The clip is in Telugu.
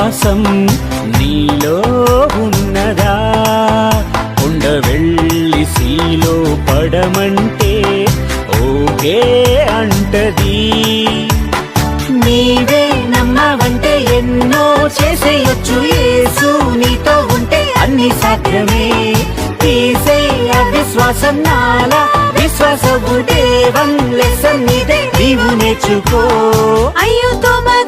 విశ్వాసం నీలో ఉన్నదా? కొండ వెళ్ళి సీలో పడమంటే ఓకే అంటది. నీవే నమ్మవంటే ఎన్నో చేసేయొచ్చు. యేసు నీతో ఉంటే అన్ని సాధ్యమే. తీసేయ విశ్వాసం నాలా విశ్వాసపు దేవం లెసన్ నీదే, నీవు నేర్చుకో. అయ్యో తోమా